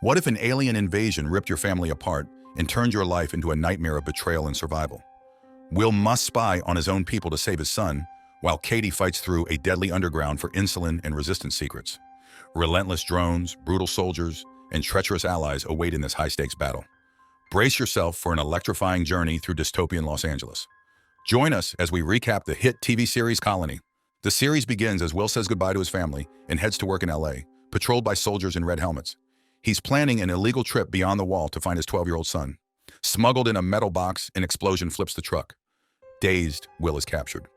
What if an alien invasion ripped your family apart and turned your life into a nightmare of betrayal and survival? Will must spy on his own people to save his son, while Katie fights through a deadly underground for insulin and resistance secrets. Relentless drones, brutal soldiers, and treacherous allies await in this high-stakes battle. Brace yourself for an electrifying journey through dystopian Los Angeles. Join us as we recap the hit TV series Colony. The series begins as Will says goodbye to his family and heads to work in LA, patrolled by soldiers in red helmets. He's planning an illegal trip beyond the wall to find his 12-year-old son. Smuggled in a metal box, an explosion flips the truck. Dazed, Will is captured.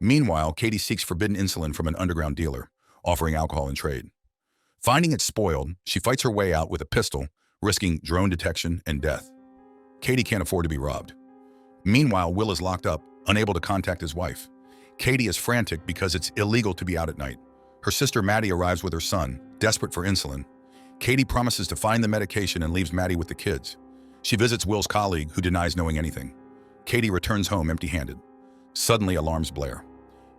Meanwhile, Katie seeks forbidden insulin from an underground dealer, offering alcohol in trade. Finding it spoiled, she fights her way out with a pistol, risking drone detection and death. Katie can't afford to be robbed. Meanwhile, Will is locked up, unable to contact his wife. Katie is frantic because it's illegal to be out at night. Her sister Maddie arrives with her son, desperate for insulin. Katie promises to find the medication and leaves Maddie with the kids. She visits Will's colleague, who denies knowing anything. Katie returns home empty-handed. Suddenly, alarms blare.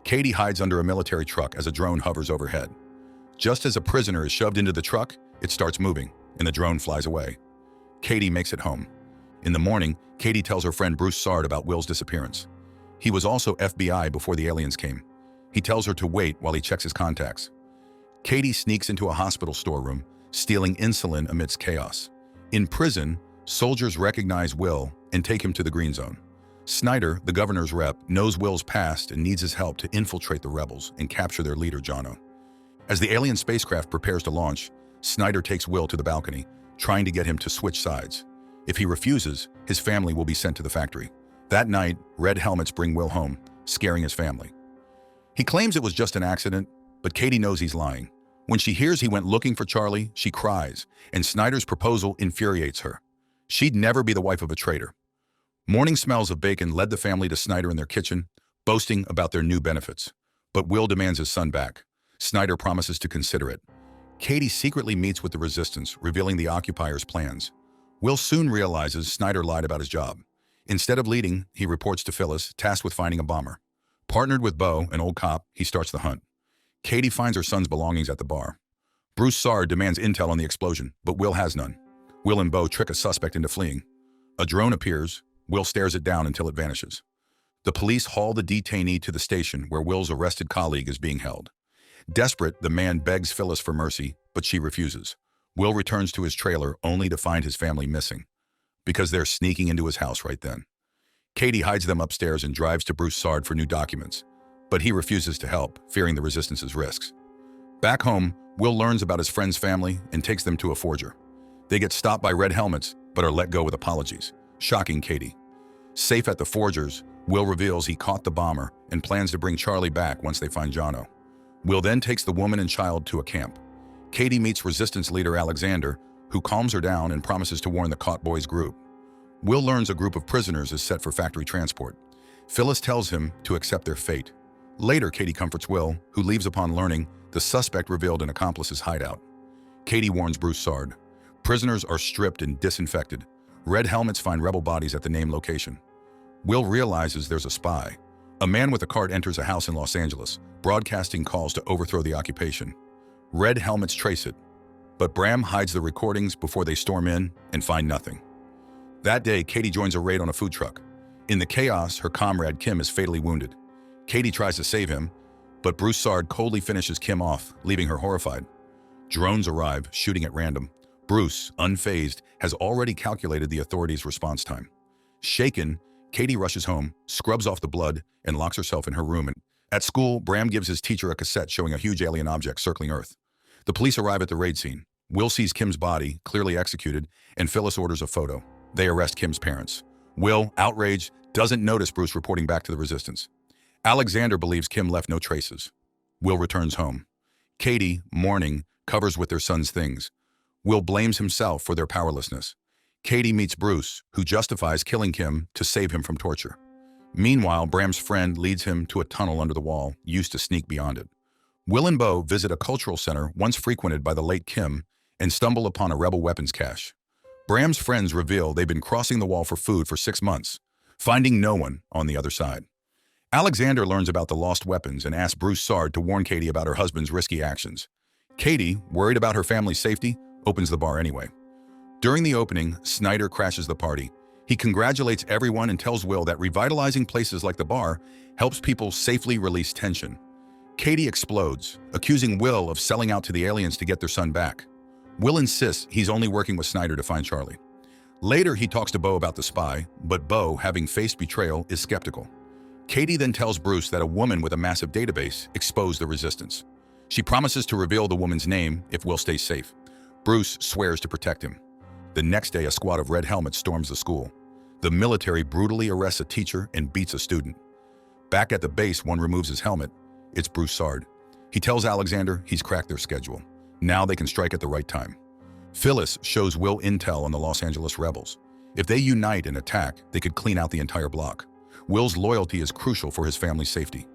Katie hides under a military truck as a drone hovers overhead. Just as a prisoner is shoved into the truck, it starts moving, and the drone flies away. Katie makes it home. In the morning, Katie tells her friend Bruce Sard about Will's disappearance. He was also FBI before the aliens came. He tells her to wait while he checks his contacts. Katie sneaks into a hospital storeroom, stealing insulin amidst chaos. In prison, soldiers recognize Will and take him to the Green Zone. Snyder, the governor's rep, knows Will's past and needs his help to infiltrate the rebels and capture their leader, Jono. As the alien spacecraft prepares to launch, Snyder takes Will to the balcony, trying to get him to switch sides. If he refuses, his family will be sent to the factory. That night, red helmets bring Will home, scaring his family. He claims it was just an accident, but Katie knows he's lying. When she hears he went looking for Charlie, she cries, and Snyder's proposal infuriates her. She'd never be the wife of a traitor. Morning smells of bacon led the family to Snyder in their kitchen, boasting about their new benefits. But Will demands his son back. Snyder promises to consider it. Katie secretly meets with the resistance, revealing the occupiers' plans. Will soon realizes Snyder lied about his job. Instead of leading, he reports to Phyllis, tasked with finding a bomber. Partnered with Bo, an old cop, he starts the hunt. Katie finds her son's belongings at the bar. Bruce Sard demands intel on the explosion, but Will has none. Will and Bo trick a suspect into fleeing. A drone appears. Will stares it down until it vanishes. The police haul the detainee to the station where Will's arrested colleague is being held. Desperate, the man begs Phyllis for mercy, but she refuses. Will returns to his trailer only to find his family missing, because they're sneaking into his house right then. Katie hides them upstairs and drives to Bruce Sard for new documents, but he refuses to help, fearing the resistance's risks. Back home, Will learns about his friend's family and takes them to a forger. They get stopped by red helmets, but are let go with apologies, shocking Katie. Safe at the forgers, Will reveals he caught the bomber and plans to bring Charlie back once they find Jono. Will then takes the woman and child to a camp. Katie meets resistance leader Alexander, who calms her down and promises to warn the caught boys group. Will learns a group of prisoners is set for factory transport. Phyllis tells him to accept their fate. Later, Katie comforts Will, who leaves upon learning the suspect revealed an accomplice's hideout. Katie warns Bruce Sard. Prisoners are stripped and disinfected. Red helmets find rebel bodies at the named location. Will realizes there's a spy. A man with a cart enters a house in Los Angeles, broadcasting calls to overthrow the occupation. Red helmets trace it, but Bram hides the recordings before they storm in and find nothing. That day, Katie joins a raid on a food truck. In the chaos, her comrade Kim is fatally wounded. Katie tries to save him, but Bruce Sard coldly finishes Kim off, leaving her horrified. Drones arrive, shooting at random. Bruce, unfazed, has already calculated the authorities' response time. Shaken, Katie rushes home, scrubs off the blood, and locks herself in her room. At school, Bram gives his teacher a cassette showing a huge alien object circling Earth. The police arrive at the raid scene. Will sees Kim's body, clearly executed, and Phyllis orders a photo. They arrest Kim's parents. Will, outraged, doesn't notice Bruce reporting back to the resistance. Alexander believes Kim left no traces. Will returns home. Katie, mourning, covers with their son's things. Will blames himself for their powerlessness. Katie meets Bruce, who justifies killing Kim to save him from torture. Meanwhile, Bram's friend leads him to a tunnel under the wall, used to sneak beyond it. Will and Bo visit a cultural center once frequented by the late Kim and stumble upon a rebel weapons cache. Bram's friends reveal they've been crossing the wall for food for 6 months, finding no one on the other side. Alexander learns about the lost weapons and asks Bruce Sard to warn Katie about her husband's risky actions. Katie, worried about her family's safety, opens the bar anyway. During the opening, Snyder crashes the party. He congratulates everyone and tells Will that revitalizing places like the bar helps people safely release tension. Katie explodes, accusing Will of selling out to the aliens to get their son back. Will insists he's only working with Snyder to find Charlie. Later, he talks to Bo about the spy, but Bo, having faced betrayal, is skeptical. Katie then tells Bruce that a woman with a massive database exposed the resistance. She promises to reveal the woman's name if Will stays safe. Bruce swears to protect him. The next day, a squad of red helmets storms the school. The military brutally arrests a teacher and beats a student. Back at the base, one removes his helmet. It's Bruce Sard. He tells Alexander he's cracked their schedule. Now they can strike at the right time. Phyllis shows Will intel on the Los Angeles rebels. If they unite and attack, they could clean out the entire block. Will's loyalty is crucial for his family's safety.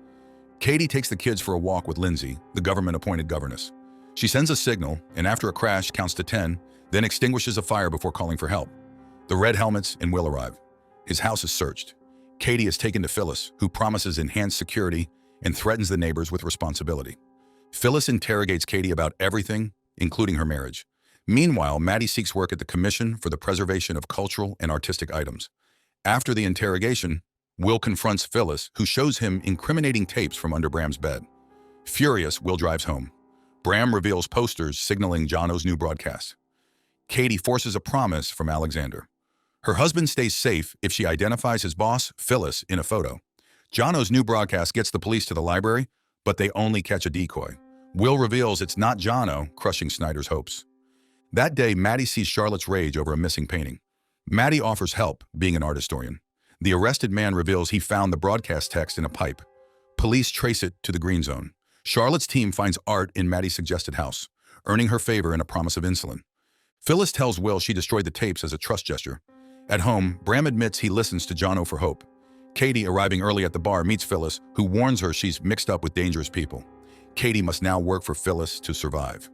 Katie takes the kids for a walk with Lindsay, the government-appointed governess. She sends a signal, and after a crash, counts to 10, then extinguishes a fire before calling for help. The red helmets and Will arrive. His house is searched. Katie is taken to Phyllis, who promises enhanced security and threatens the neighbors with responsibility. Phyllis interrogates Katie about everything, including her marriage. Meanwhile, Maddie seeks work at the Commission for the Preservation of Cultural and Artistic Items. After the interrogation, Will confronts Phyllis, who shows him incriminating tapes from under Bram's bed. Furious, Will drives home. Bram reveals posters signaling Jono's new broadcast. Katie forces a promise from Alexander. Her husband stays safe if she identifies his boss, Phyllis, in a photo. Jono's new broadcast gets the police to the library, but they only catch a decoy. Will reveals it's not Jono, crushing Snyder's hopes. That day, Maddie sees Charlotte's rage over a missing painting. Maddie offers help, being an art historian. The arrested man reveals he found the broadcast text in a pipe. Police trace it to the green zone. Charlotte's team finds art in Maddie's suggested house, earning her favor and a promise of insulin. Phyllis tells Will she destroyed the tapes as a trust gesture. At home, Bram admits he listens to Jono for hope. Katie, arriving early at the bar, meets Phyllis, who warns her she's mixed up with dangerous people. Katie must now work for Phyllis to survive.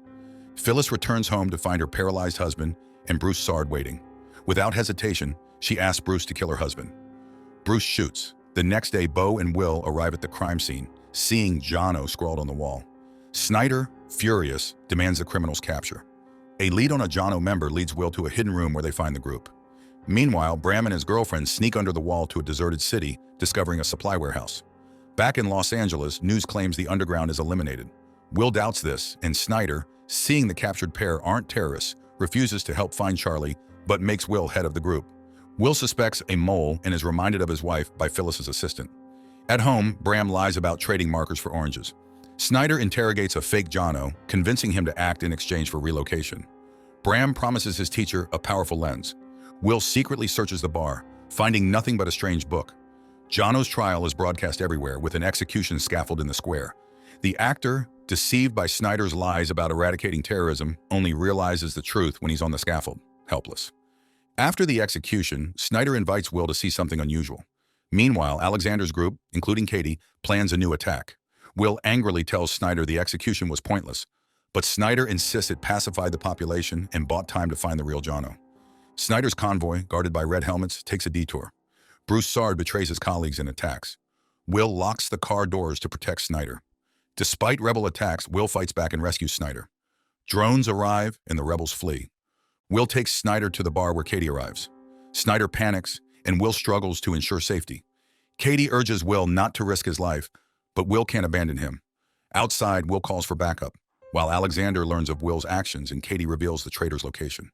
Phyllis returns home to find her paralyzed husband and Bruce Sard waiting. Without hesitation, she asks Bruce to kill her husband. Bruce shoots. The next day, Bo and Will arrive at the crime scene, seeing Jono scrawled on the wall. Snyder, furious, demands the criminal's capture. A lead on a Jono member leads Will to a hidden room where they find the group. Meanwhile, Bram and his girlfriend sneak under the wall to a deserted city, discovering a supply warehouse. Back in Los Angeles, news claims the underground is eliminated. Will doubts this, and Snyder, seeing the captured pair aren't terrorists, refuses to help find Charlie, but makes Will head of the group. Will suspects a mole and is reminded of his wife by Phyllis's assistant. At home, Bram lies about trading markers for oranges. Snyder interrogates a fake Jono, convincing him to act in exchange for relocation. Bram promises his teacher a powerful lens. Will secretly searches the bar, finding nothing but a strange book. Jono's trial is broadcast everywhere, with an execution scaffold in the square. The actor, deceived by Snyder's lies about eradicating terrorism, only realizes the truth when he's on the scaffold, helpless. After the execution, Snyder invites Will to see something unusual. Meanwhile, Alexander's group, including Katie, plans a new attack. Will angrily tells Snyder the execution was pointless, but Snyder insists it pacified the population and bought time to find the real Jono. Snyder's convoy, guarded by red helmets, takes a detour. Bruce Sard betrays his colleagues and attacks. Will locks the car doors to protect Snyder. Despite rebel attacks, Will fights back and rescues Snyder. Drones arrive and the rebels flee. Will takes Snyder to the bar where Katie arrives. Snyder panics, and Will struggles to ensure safety. Katie urges Will not to risk his life, but Will can't abandon him. Outside, Will calls for backup, while Alexander learns of Will's actions and Katie reveals the traitor's location.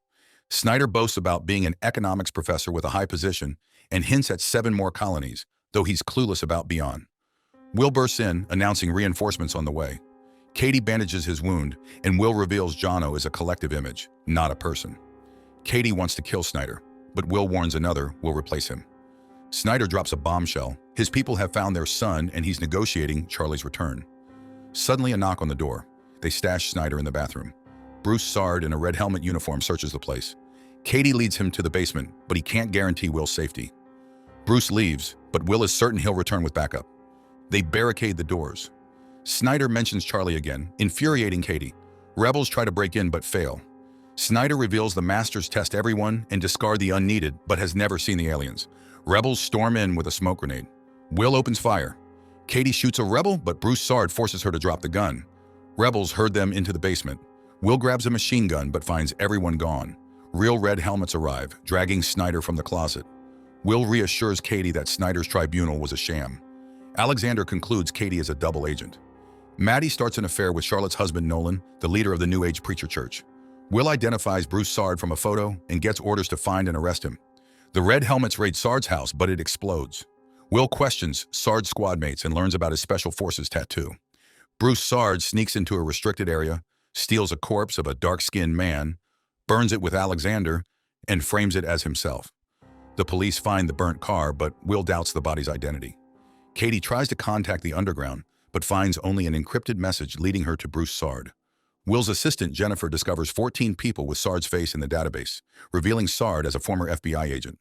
Snyder boasts about being an economics professor with a high position and hints at 7 more colonies, though he's clueless about beyond. Will bursts in, announcing reinforcements on the way. Katie bandages his wound, and Will reveals Jono is a collective image, not a person. Katie wants to kill Snyder, but Will warns another will replace him. Snyder drops a bombshell. His people have found their son, and he's negotiating Charlie's return. Suddenly, a knock on the door. They stash Snyder in the bathroom. Bruce Sard, in a red helmet uniform, searches the place. Katie leads him to the basement, but he can't guarantee Will's safety. Bruce leaves, but Will is certain he'll return with backup. They barricade the doors. Snyder mentions Charlie again, infuriating Katie. Rebels try to break in but fail. Snyder reveals the Masters test everyone and discard the unneeded, but has never seen the aliens. Rebels storm in with a smoke grenade. Will opens fire. Katie shoots a rebel, but Bruce Sard forces her to drop the gun. Rebels herd them into the basement. Will grabs a machine gun but finds everyone gone. Real red helmets arrive, dragging Snyder from the closet. Will reassures Katie that Snyder's tribunal was a sham. Alexander concludes Katie is a double agent. Maddie starts an affair with Charlotte's husband Nolan, the leader of the New Age preacher church. Will identifies Bruce Sard from a photo and gets orders to find and arrest him. The red helmets raid Sard's house, but it explodes. Will questions Sard's squad mates and learns about his special forces tattoo. Bruce Sard sneaks into a restricted area, steals a corpse of a dark-skinned man, burns it with Alexander, and frames it as himself. The police find the burnt car, but Will doubts the body's identity. Katie tries to contact the underground, but finds only an encrypted message leading her to Bruce Sard. Will's assistant, Jennifer, discovers 14 people with Sard's face in the database, revealing Sard as a former FBI agent.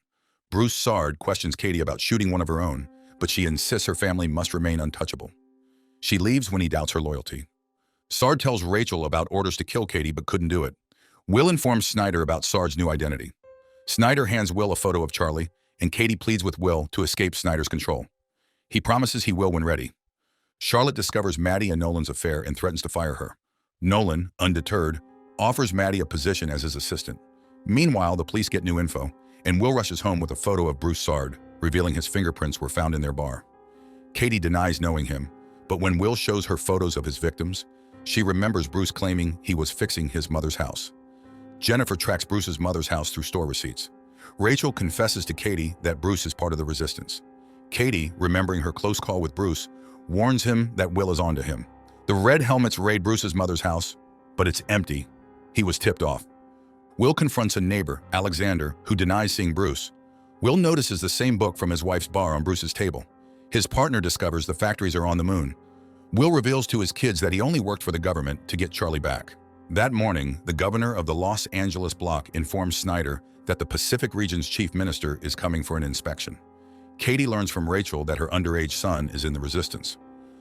Bruce Sard questions Katie about shooting one of her own, but she insists her family must remain untouchable. She leaves when he doubts her loyalty. Sard tells Rachel about orders to kill Katie but couldn't do it. Will informs Snyder about Sard's new identity. Snyder hands Will a photo of Charlie, and Katie pleads with Will to escape Snyder's control. He promises he will when ready. Charlotte discovers Maddie and Nolan's affair and threatens to fire her. Nolan, undeterred, offers Maddie a position as his assistant. Meanwhile, the police get new info, and Will rushes home with a photo of Bruce Sard, revealing his fingerprints were found in their bar. Katie denies knowing him, but when Will shows her photos of his victims, she remembers Bruce claiming he was fixing his mother's house. Jennifer tracks Bruce's mother's house through store receipts. Rachel confesses to Katie that Bruce is part of the resistance. Katie, remembering her close call with Bruce, warns him that Will is onto him. The red helmets raid Bruce's mother's house, but it's empty. He was tipped off. Will confronts a neighbor, Alexander, who denies seeing Bruce. Will notices the same book from his wife's bar on Bruce's table. His partner discovers the factories are on the moon. Will reveals to his kids that he only worked for the government to get Charlie back. That morning, the governor of the Los Angeles block informs Snyder that the Pacific region's chief minister is coming for an inspection. Katie learns from Rachel that her underage son is in the resistance.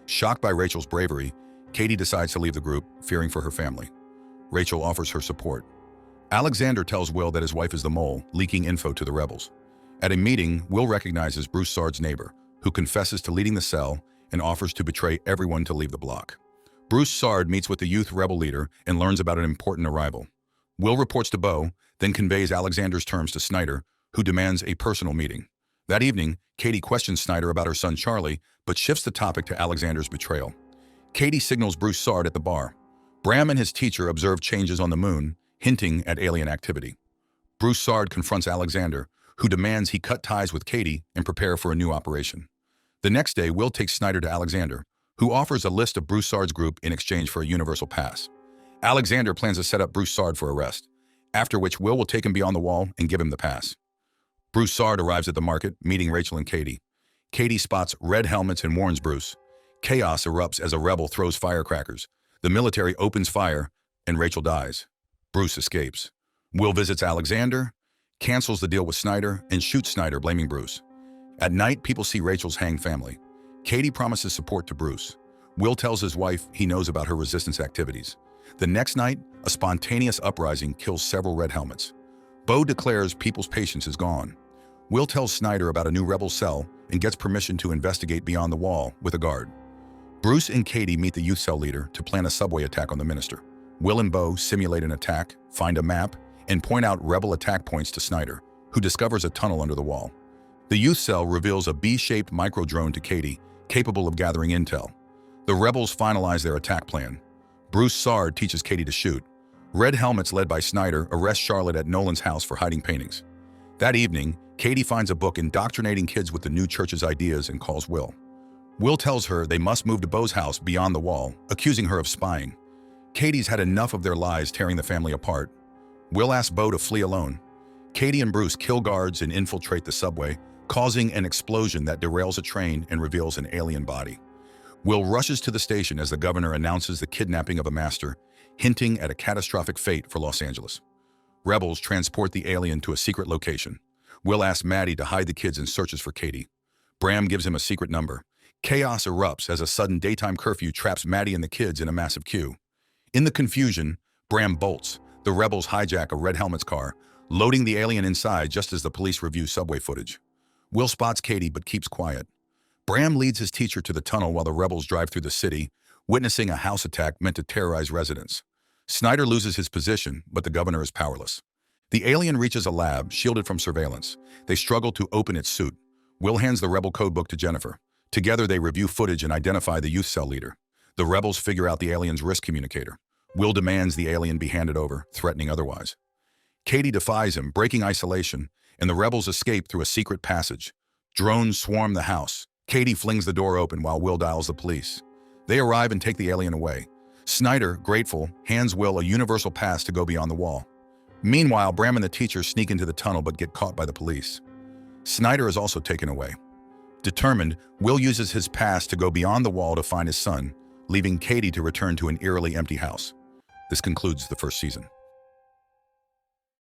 Shocked by Rachel's bravery, Katie decides to leave the group, fearing for her family. Rachel offers her support. Alexander tells Will that his wife is the mole, leaking info to the rebels. At a meeting, Will recognizes Bruce Sard's neighbor, who confesses to leading the cell and offers to betray everyone to leave the block. Bruce Sard meets with the youth rebel leader and learns about an important arrival. Will reports to Bo, then conveys Alexander's terms to Snyder, who demands a personal meeting. That evening, Katie questions Snyder about her son Charlie, but shifts the topic to Alexander's betrayal. Katie signals Bruce Sard at the bar. Bram and his teacher observe changes on the moon, hinting at alien activity. Bruce Sard confronts Alexander, who demands he cut ties with Katie and prepare for a new operation. The next day, Will takes Snyder to Alexander, who offers a list of Bruce Sard's group in exchange for a universal pass. Alexander plans to set up Bruce Sard for arrest, after which Will take him beyond the wall and give him the pass. Bruce Sard arrives at the market, meeting Rachel and Katie. Katie spots red helmets and warns Bruce. Chaos erupts as a rebel throws firecrackers. The military opens fire, and Rachel dies. Bruce escapes. Will visits Alexander, cancels the deal with Snyder, and shoots Snyder, blaming Bruce. At night, people see Rachel's hanged family. Katie promises support to Bruce. Will tells his wife he knows about her resistance activities. The next night, a spontaneous uprising kills several red helmets. Bo declares people's patience is gone. Will tells Snyder about a new rebel cell and gets permission to investigate beyond the wall with a guard. Bruce and Katie meet the youth cell leader to plan a subway attack on the minister. Will and Bo simulate an attack, find a map, and point out rebel attack points to Snyder, who discovers a tunnel under the wall. The youth cell reveals a B-shaped micro-drone to Katie, capable of gathering intel. The rebels finalize their attack plan. Bruce Sard teaches Katie to shoot. Red helmets led by Snyder arrest Charlotte at Nolan's house for hiding paintings. That evening, Katie finds a book indoctrinating kids with the new church's ideas and calls Will. Will tells her they must move to Bo's house beyond the wall, accusing her of spying. Katie's had enough of their lies tearing the family apart. Will asks Bo to flee alone. Katie and Bruce kill guards and infiltrate the subway, causing an explosion that derails a train and reveals an alien body. Will rushes to the station as the governor announces the kidnapping of a master, hinting at a catastrophic fate for Los Angeles. Rebels transport the alien to a secret location. Will asks Maddie to hide the kids and searches for Katie. Bram gives him a secret number. Chaos erupts as a sudden daytime curfew traps Maddie and the kids in a massive queue. In the confusion, Bram bolts. The rebels hijack a red helmet's car, loading the alien inside just as the police review subway footage. Will spots Katie but keeps quiet. Bram leads his teacher to the tunnel while the rebels drive through the city, witnessing a house attack meant to terrorize residents. Snyder loses his position, but the governor is powerless. The alien reaches a lab, shielded from surveillance. They struggle to open its suit. Will hands the rebel codebook to Jennifer. Together, they review footage and identify the youth cell leader. The rebels figure out the alien's risk communicator. Will demands the alien be handed over, threatening otherwise. Katie defies him, breaking isolation, and the rebels escape through a secret passage. Drones swarm the house. Katie flings the door open while Will dials the police. They arrive and take the alien away. Snyder, grateful, hands Will a universal pass to go beyond the wall. Meanwhile, Bram and the teacher sneak into the tunnel but get caught by the police. Snyder is also taken away. Determined, Will uses his pass to go beyond the wall to find his son, leaving Katie to return to an eerily empty house. This concludes the first season.